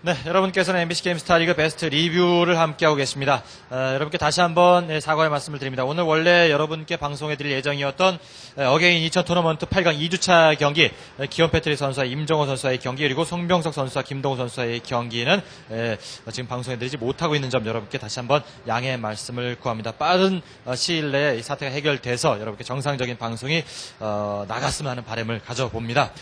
네, 여러분께서는 MBC 게임 스타리그 베스트 리뷰를 함께하고 계십니다. 여러분께 다시 한번 사과의 말씀을 드립니다. 오늘 원래 여러분께 방송해드릴 예정이었던 어게인 2000 토너먼트 8강 2주차 경기, 기원 패트릭 선수와 임정호 선수와의 경기, 그리고 송병석 선수와 김동우 선수와의 경기는 지금 방송해드리지 못하고 있는 점 여러분께 다시 한번 양해의 말씀을 구합니다. 빠른 시일 내에 이 사태가 해결돼서 여러분께 정상적인 방송이 나갔으면 하는 바람을 가져봅니다.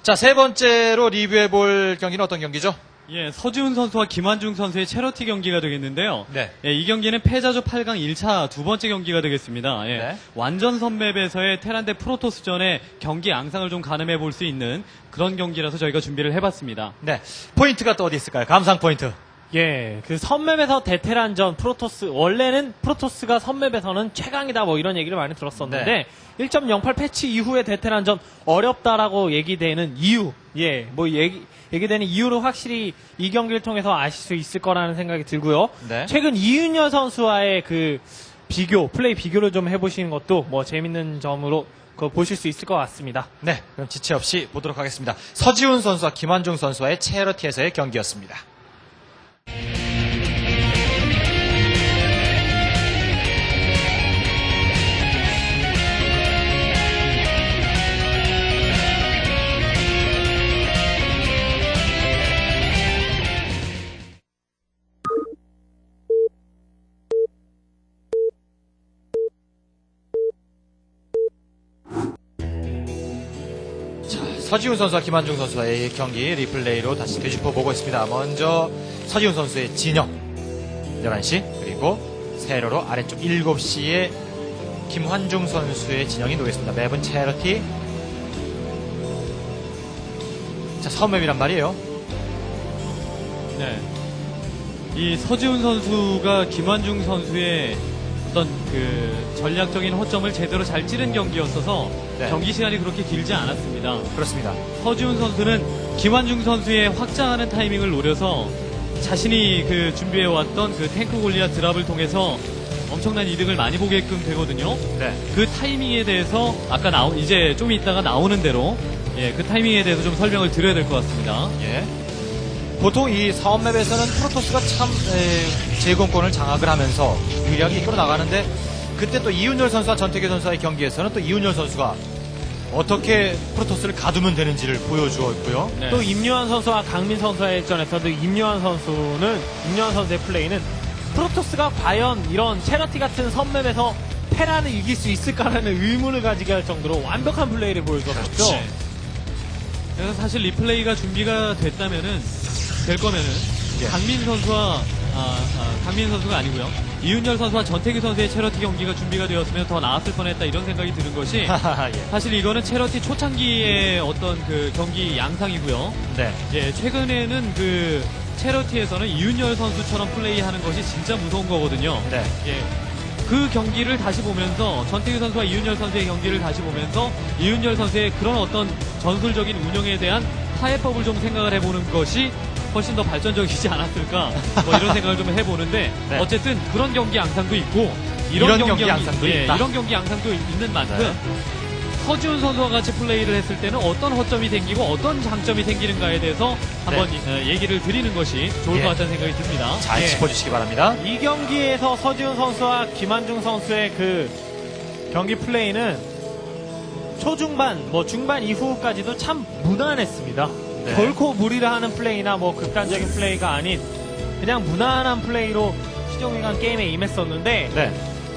자, 세 번째로 리뷰해볼 경기는 어떤 경기죠? 예, 서지훈 선수와 김환중 선수의 체러티 경기가 되겠는데요. 네. 예, 이 경기는 패자조 8강 1차 두 번째 경기가 되겠습니다. 예, 네. 완전 선맵에서의 테란 대 프로토스전의 경기 양상을 좀 가늠해 볼 수 있는 그런 경기라서 저희가 준비를 해봤습니다. 네. 포인트가 또 어디 있을까요? 감상 포인트. 예, 그 선맵에서 대테란전 프로토스, 원래는 프로토스가 선맵에서는 최강이다 뭐 이런 얘기를 많이 들었었는데, 네. 1.08 패치 이후에 대테란전 어렵다라고 얘기되는 이유, 예, 뭐 얘기되는 이유를 확실히 이 경기를 통해서 아실 수 있을 거라는 생각이 들고요. 네. 최근 이윤열 선수와의 그 플레이 비교를 좀 해보시는 것도 뭐 재밌는 점으로 보실 수 있을 것 같습니다. 네. 그럼 지체 없이 보도록 하겠습니다. 서지훈 선수와 김환중 선수와의 체러티에서의 경기였습니다. 서지훈 선수와 김환중 선수와의 경기 리플레이로 다시 되짚어 보고 있습니다. 먼저 서지훈 선수의 진영 11시, 그리고 세로로 아래쪽 7시에 김환중 선수의 진영이 놓였습니다. 맵은 체러티. 자, 서맵이란 말이에요. 네. 이 서지훈 선수가 김환중 선수의 어떤 그 전략적인 허점을 제대로 잘 찌른 경기였어서 네. 경기 시간이 그렇게 길지 않았습니다. 그렇습니다. 서지훈 선수는 김환중 선수의 확장하는 타이밍을 노려서 자신이 그 준비해왔던 그 탱크 골리앗 드랍을 통해서 엄청난 이득을 많이 보게끔 되거든요. 네. 그 타이밍에 대해서 아까 이제 좀 이따가 나오는 대로 예, 그 타이밍에 대해서 좀 설명을 드려야 될 것 같습니다. 예. 보통 이 사업맵에서는 프로토스가 참 제공권을 장악을 하면서 유리하게 이끌어 나가는데, 그때 또 이윤열 선수와 전태규 선수와의 경기에서는 또 이윤열 선수가 어떻게 프로토스를 가두면 되는지를 보여주었고요. 네. 또 임요한 선수와 강민 선수의 전에서도 임요한 선수의 플레이는 프로토스가 과연 이런 체러티 같은 선맵에서 테란을 이길 수 있을까라는 의문을 가지게 할 정도로 완벽한 플레이를 보여줬었죠. 그렇지. 그래서 사실 리플레이가 준비가 될 거면은 예. 강민 선수가 아니고요. 이윤열 선수와 전태규 선수의 체러티 경기가 준비가 되었으면 더 나았을 뻔했다 이런 생각이 드는 것이 예. 사실 이거는 체러티 초창기의 어떤 그 경기 양상이고요. 네. 예, 최근에는 그 체러티에서는 이윤열 선수처럼 플레이하는 것이 진짜 무서운 거거든요. 네. 예. 그 경기를 다시 보면서 전태규 선수와 이윤열 선수의 경기를 다시 보면서 이윤열 선수의 그런 어떤 전술적인 운영에 대한 타협법을 좀 생각을 해보는 것이 훨씬 더 발전적이지 않았을까 뭐 이런 생각을 좀 해보는데 네. 어쨌든 그런 경기 양상도 있고 이런 경기 양상도 있다. 이런 경기 양상도 있는 만큼 네. 서지훈 선수와 같이 플레이를 했을 때는 어떤 허점이 생기고 어떤 장점이 생기는가에 대해서 한번 얘기를 드리는 것이 좋을 예. 것 같다는 생각이 듭니다. 잘 예. 짚어주시기 바랍니다. 이 경기에서 서지훈 선수와 김한중 선수의 그 경기 플레이는 초중반, 중반 이후까지도 참 무난했습니다. 네. 결코 무리를 하는 플레이나 극단적인 플레이가 아닌 그냥 무난한 플레이로 시종일관 게임에 임했었는데, 네.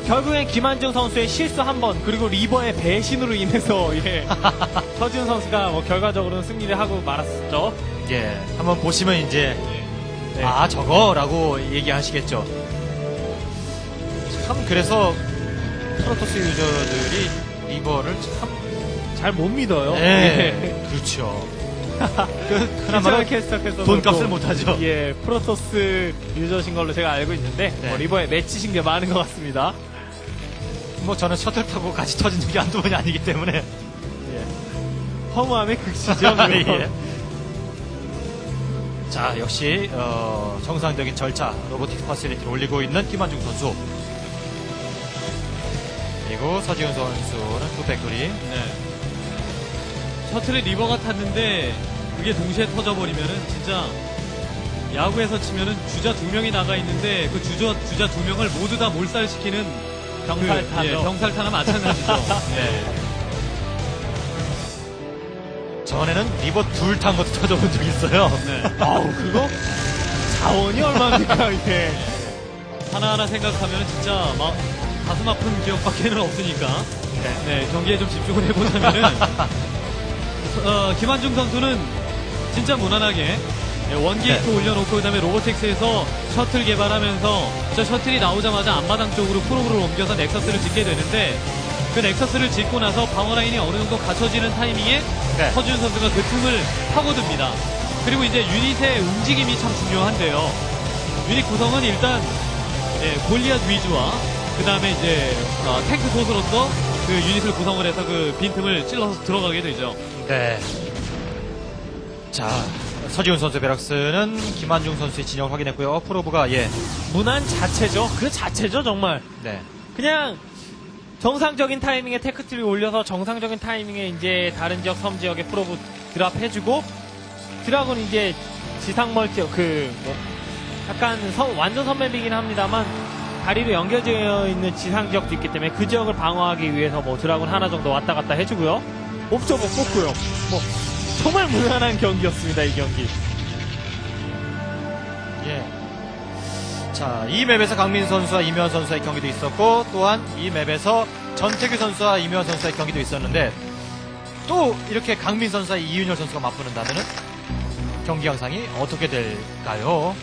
결국엔 김한중 선수의 실수 한 번, 그리고 리버의 배신으로 인해서 서지훈 선수가 결과적으로는 승리를 하고 말았었죠. 예. 한번 보시면 이제 네. 아, 저거라고 얘기하시겠죠. 참, 그래서 프로토스 유저들이 리버를 참 잘 못 믿어요. 네. 그렇죠. 그나마 캐스터께서 돈값을 못하죠. 예, 프로토스 유저신 걸로 제가 알고 있는데 네. 리버에 맺히신 게 많은 것 같습니다. 뭐 저는 셔틀 타고 같이 터진 적이 한두 번이 아니기 때문에. 예. 허무함의 극치죠. 예. 자, 역시 정상적인 절차 로보틱스 퍼실리티를 올리고 있는 김한중 선수, 그리고 서지훈 선수는 투팩토리. 네. 셔틀에 리버가 탔는데 그게 동시에 터져버리면은 진짜 야구에서 치면은 주자 2명이 나가 있는데 그 주자 2명을 모두 다 몰살시키는 병살타죠. 병살타나 마찬가지죠. 네. 전에는 리버 둘 탄 것도 터져본 적이 있어요. 네. 아우, 그거 자원이 얼마입니까, 이게. 하나하나 생각하면 진짜 막 가슴 아픈 기억밖에는 없으니까 네, 경기에 좀 집중을 해보자면은 김한중 선수는 진짜 무난하게 원게이트 올려놓고 그다음에 로보텍스에서 셔틀 개발하면서 저 셔틀이 나오자마자 앞마당 쪽으로 프로브를 옮겨서 넥서스를 짓게 되는데 그 넥서스를 짓고 나서 방어라인이 어느 정도 갖춰지는 타이밍에 네. 서준 선수가 그 틈을 파고듭니다. 그리고 이제 유닛의 움직임이 참 중요한데요. 유닛 구성은 일단 골리앗 위주와 그 다음에 이제 탱크 소스로서 그 유닛을 구성을 해서 그 빈틈을 찔러서 들어가게 되죠. 네. 자, 서지훈 선수의 베럭스는 김한중 선수의 진영을 확인했고요. 프로브가 무난 자체죠. 그 자체죠, 정말. 네. 그냥 정상적인 타이밍에 테크트리 올려서 정상적인 타이밍에 이제 다른 지역, 섬 지역에 프로브 드랍 해주고 드라군 이제 지상 멀티 약간 완전 선맵이긴 합니다만 다리로 연결되어 있는 지상 지역도 있기 때문에 그 지역을 방어하기 위해서 뭐 드라군 하나 정도 왔다 갔다 해주고요. 옵저버 뽑고요. 뭐 정말 무난한 경기였습니다, 이 경기. 예. 자, 이 맵에서 강민 선수와 이묘한 선수의 경기도 있었고, 또한 이 맵에서 전태규 선수와 이묘한 선수의 경기도 있었는데, 또 이렇게 강민 선수와 이윤열 선수가 맞붙는다면은 경기 양상이 어떻게 될까요?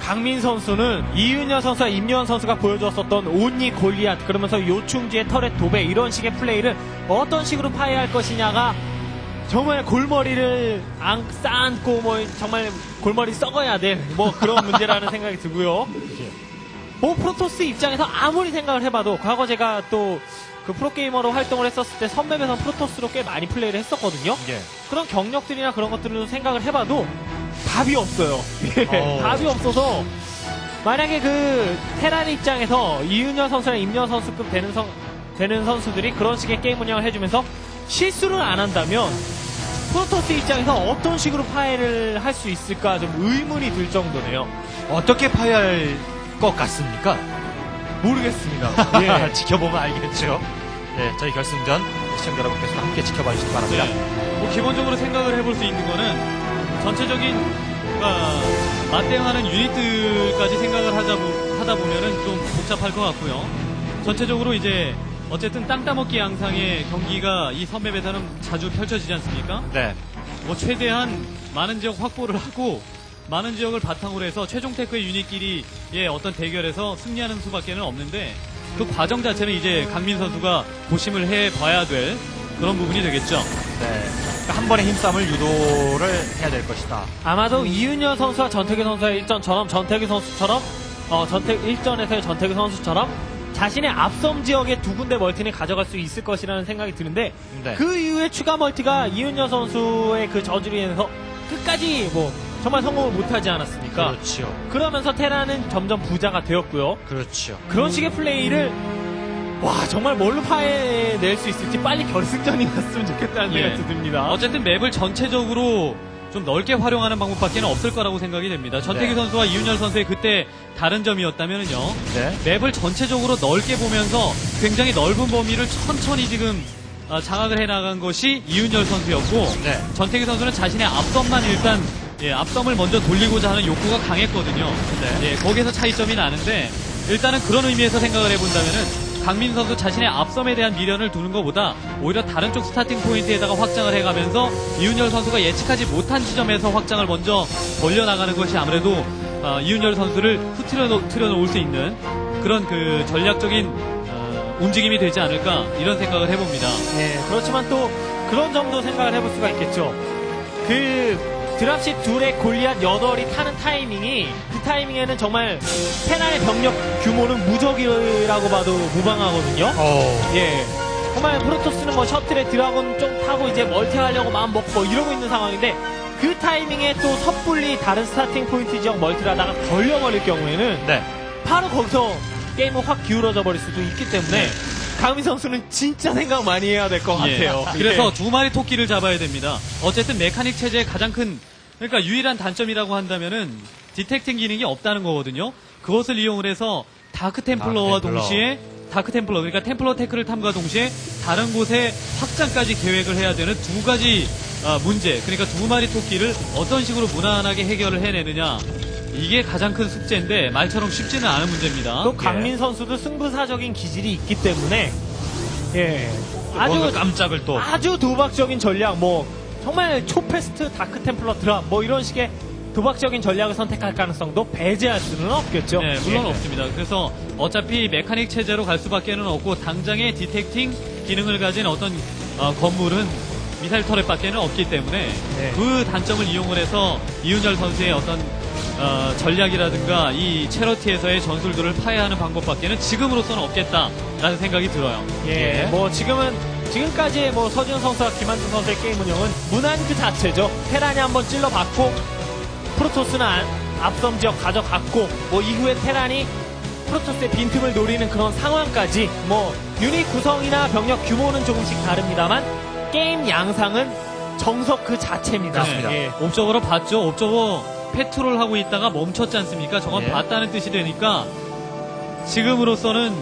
강민 선수는 이윤여 선수와 임요한 선수가 보여줬었던 온리 골리앗 그러면서 요충지의 터렛 도배 이런 식의 플레이를 어떤 식으로 파괴할 것이냐가 정말 골머리를 쌓고 뭐 정말 골머리 썩어야 될 뭐 그런 문제라는 생각이 들고요. 뭐 프로토스 입장에서 아무리 생각을 해봐도 과거 제가 또 그 프로게이머로 활동을 했었을 때 선맵에서 프로토스로 꽤 많이 플레이를 했었거든요. 예. 그런 경력들이나 그런 것들을 생각을 해봐도 답이 없어요. 답이 없어서 만약에 그 테란 입장에서 이윤여 선수나 임여 선수급 되는 선수들이 그런 식의 게임 운영을 해주면서 실수를 안 한다면 프로토스 입장에서 어떤 식으로 파해를 할 수 있을까 좀 의문이 들 정도네요. 어떻게 파괴할 것 같습니까? 모르겠습니다. 예. 지켜보면 알겠죠. 예, 저희 결승전 시청자 여러분께서 함께 지켜봐 주시기 바랍니다. 뭐 기본적으로 생각을 해볼 수 있는 거는 전체적인 맞대응하는 유닛들까지 생각을 하다 보면은 좀 복잡할 것 같고요. 전체적으로 이제 어쨌든 땅 따먹기 양상의 경기가 이 선맵에서는 자주 펼쳐지지 않습니까? 네. 뭐 최대한 많은 지역 확보를 하고 많은 지역을 바탕으로 해서 최종 테크의 유닛끼리의 어떤 대결에서 승리하는 수밖에는 없는데 그 과정 자체는 이제 강민 선수가 고심을 해봐야 될 그런 부분이 되겠죠. 네. 그러니까 한 번의 힘싸움을 유도를 해야 될 것이다. 아마도 이윤여 선수와 전태규 선수의 일전처럼 일전에서의 전태규 선수처럼 자신의 앞섬 지역에 두 군데 멀티는 가져갈 수 있을 것이라는 생각이 드는데 네. 그 이후에 추가 멀티가 이윤여 선수의 그 저지로 인해서 끝까지 뭐 정말 성공을 못하지 않았습니까? 그렇죠. 그러면서 테라는 점점 부자가 되었고요. 그렇죠. 그런 식의 플레이를 와 정말 뭘로 파해낼 수 있을지 빨리 결승전이 왔으면 좋겠다는 예. 생각이 듭니다. 어쨌든 맵을 전체적으로 좀 넓게 활용하는 방법밖에 없을 거라고 생각이 됩니다. 전태규 네. 선수와 이윤열 선수의 그때 다른 점이었다면요. 네. 맵을 전체적으로 넓게 보면서 굉장히 넓은 범위를 천천히 지금 장악을 해나간 것이 이윤열 선수였고 네. 전태규 선수는 자신의 앞섬만 일단 앞섬을 먼저 돌리고자 하는 욕구가 강했거든요. 네. 거기에서 차이점이 나는데 일단은 그런 의미에서 생각을 해본다면은 강민 선수 자신의 앞섬에 대한 미련을 두는 것보다 오히려 다른 쪽 스타팅 포인트에다가 확장을 해가면서 이윤열 선수가 예측하지 못한 지점에서 확장을 먼저 벌려나가는 것이 아무래도 이윤열 선수를 흐트려 놓을 수 있는 그런 그 전략적인 움직임이 되지 않을까 이런 생각을 해봅니다. 네, 그렇지만 또 그런 점도 생각을 해볼 수가 있겠죠. 그 드랍십 둘의 골리앗 8이 타는 타이밍이 그 타이밍에는 정말 테란의 병력 규모는 무적이라고 봐도 무방하거든요. 예. 정말 프로토스는 뭐 셔틀에 드라곤 좀 타고 이제 멀티하려고 마음 먹고 이러고 있는 상황인데 그 타이밍에 또 섣불리 다른 스타팅 포인트 지역 멀티를 하다가 걸려버릴 경우에는 네. 바로 거기서 게임은 확 기울어져 버릴 수도 있기 때문에 강민 선수는 진짜 생각 많이 해야 될 것 같아요. 그래서 두 마리 토끼를 잡아야 됩니다. 어쨌든 메카닉 체제의 가장 큰 그러니까 유일한 단점이라고 한다면은 디텍팅 기능이 없다는 거거든요. 그것을 이용을 해서 다크 템플러와 동시에 다크 템플러, 그러니까 템플러 테크를 탐과 동시에 다른 곳에 확장까지 계획을 해야 되는 두 가지 문제, 그러니까 두 마리 토끼를 어떤 식으로 무난하게 해결을 해내느냐, 이게 가장 큰 숙제인데 말처럼 쉽지는 않은 문제입니다. 또 강민 선수도 승부사적인 기질이 있기 때문에 뭔가 아주 깜짝을 또 아주 도박적인 전략, 뭐 정말 초패스트 다크 템플러 드랍 뭐 이런 식의 도박적인 전략을 선택할 가능성도 배제할 수는 없겠죠. 네, 물론 예. 없습니다. 그래서 어차피 메카닉 체제로 갈 수밖에는 없고 당장의 디텍팅 기능을 가진 어떤 건물은 미사일 터렛밖에는 없기 때문에 네. 그 단점을 이용을 해서 이윤열 선수의 어떤 전략이라든가 이 체러티에서의 전술들을 파해하는 방법밖에는 지금으로서는 없겠다라는 생각이 들어요. 예, 뭐 지금까지의 뭐 서지훈 선수와 김한중 선수의 게임 운영은 무난 그 자체죠. 테란이 한번 찔러봤고 프로토스는 앞섬 지역 가져갔고 뭐 이후에 테란이 프로토스의 빈틈을 노리는 그런 상황까지 뭐 유닛 구성이나 병력 규모는 조금씩 다릅니다만 게임 양상은 정석 그 자체입니다. 그렇습니다. 예. 옵저버로 봤죠. 옵저버 패트롤 하고 있다가 멈췄지 않습니까? 저건 예. 봤다는 뜻이 되니까 지금으로서는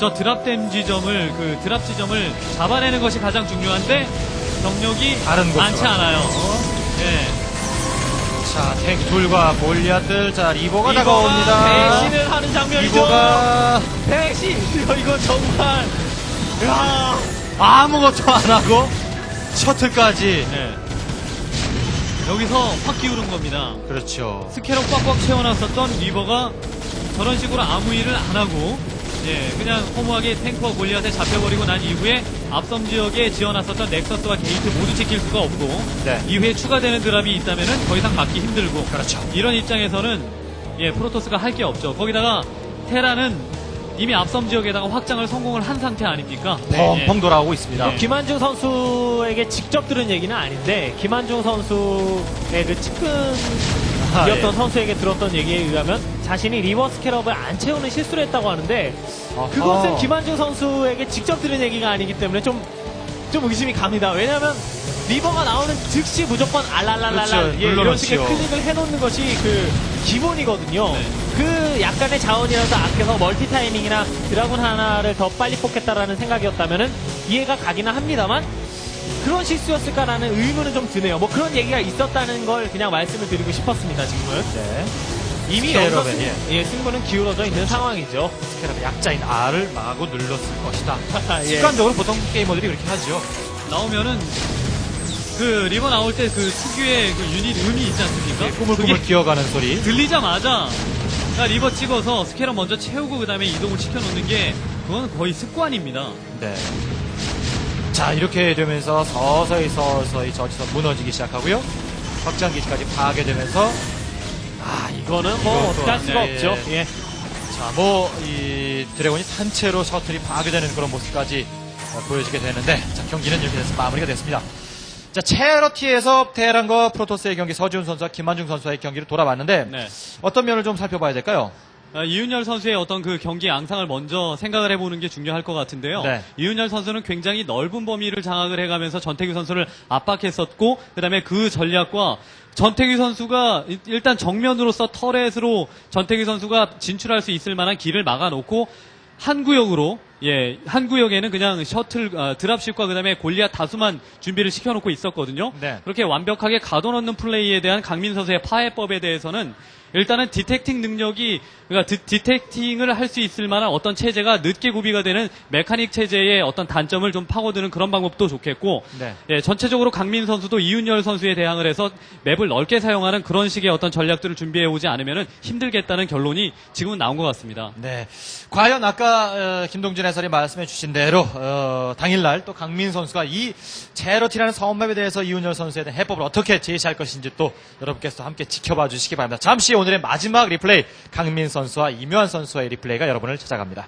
저 드랍댐 지점을 그 드랍 지점을 잡아내는 것이 가장 중요한데 병력이 다른 곳으로 많지 않아요. 예. 자, 탱크 둘과 골리앗들. 자, 리버가 다가옵니다. 배신을 하는 장면이죠. 리버가 배신. 이거 정말. 야. 아무것도 안 하고 셔틀까지. 네. 여기서 확 기울은 겁니다. 그렇죠. 스캐럽 꽉꽉 채워놨었던 리버가 저런 식으로 아무 일을 안 하고 그냥 허무하게 탱크와 골리앗에 잡혀버리고 난 이후에 앞섬 지역에 지어놨었던 넥서스와 게이트 모두 지킬 수가 없고 네. 이후에 추가되는 드랍이 있다면은 더 이상 막기 힘들고 그렇죠. 이런 입장에서는 프로토스가 할 게 없죠. 거기다가 테라는 이미 앞섬 지역에다가 확장을 성공을 한 상태 아닙니까? 펑펑 돌아오고 있습니다. 네. 김한중 선수에게 직접 들은 얘기는 아닌데 김한중 선수의 그 측근이었던 선수에게 들었던 얘기에 의하면 자신이 리버스 캐럿을 안 채우는 실수를 했다고 하는데 그것은 김한중 선수에게 직접 들은 얘기가 아니기 때문에 좀 의심이 갑니다. 왜냐하면 리버가 나오는 즉시 무조건 알랄랄랄 그렇죠. 이런 눌러놓죠. 식의 클릭을 해놓는 것이 그 기본이거든요. 네. 그 약간의 자원이라도 아껴서 멀티타이밍이나 드라군 하나를 더 빨리 뽑겠다라는 생각이었다면은 이해가 가기는 합니다만 그런 실수였을까라는 의문은 좀 드네요. 뭐 그런 얘기가 있었다는 걸 그냥 말씀을 드리고 싶었습니다. 지금은 네. 이미 스케럽에, 여기서 승부는 기울어져 있는 상황이죠. 스캐럽의 약자인 R을 마구 눌렀을 것이다. 예. 습관적으로 보통 게이머들이 그렇게 하죠. 나오면은 그 리버 나올 때 그 특유의 그 유닛 음이 있지 않습니까? 꾸물꾸물 그게 기어가는 소리. 들리자마자 리버 찍어서 스캐럿 먼저 채우고 그 다음에 이동을 시켜놓는 게 그건 거의 습관입니다. 네. 자, 이렇게 되면서 서서히 저지선 무너지기 시작하고요. 확장기지까지 파괴되면서 이거는 뭐 이거 어떻게 할 수가 예, 없죠. 예. 예. 자, 이 드래곤이 단체로 셔틀이 파괴되는 그런 모습까지 보여지게 되는데, 자, 경기는 이렇게 돼서 마무리가 됐습니다. 자, 체러티에서 테란과 프로토스의 경기, 서지훈 선수와 김한중 선수의 경기를 돌아봤는데, 네. 어떤 면을 좀 살펴봐야 될까요? 이윤열 선수의 어떤 그 경기 양상을 먼저 생각을 해보는 게 중요할 것 같은데요. 네. 이윤열 선수는 굉장히 넓은 범위를 장악을 해가면서 전태규 선수를 압박했었고, 그 다음에 그 전략과 전태규 선수가 일단 정면으로서 터렛으로 전태규 선수가 진출할 수 있을 만한 길을 막아놓고 한 구역으로 한 구역에는 그냥 셔틀 드랍십과 그다음에 골리앗 다수만 준비를 시켜놓고 있었거든요. 네. 그렇게 완벽하게 가둬놓는 플레이에 대한 강민 선수의 파해법에 대해서는 일단은 디텍팅 능력이 그러니까 디텍팅을 할 수 있을 만한 어떤 체제가 늦게 구비가 되는 메카닉 체제의 어떤 단점을 좀 파고드는 그런 방법도 좋겠고 네. 전체적으로 강민 선수도 이윤열 선수에 대항을 해서 맵을 넓게 사용하는 그런 식의 어떤 전략들을 준비해 오지 않으면 힘들겠다는 결론이 지금은 나온 것 같습니다. 네. 과연 아까 김동준 해설이 말씀해 주신 대로 당일날 또 강민 선수가 이 제로티라는 섬맵에 대해서 이윤열 선수에 대한 해법을 어떻게 제시할 것인지 또 여러분께서 함께 지켜봐 주시기 바랍니다. 잠시 오늘의 마지막 리플레이 강민 선수와 이묘한 선수의 리플레이가 여러분을 찾아갑니다.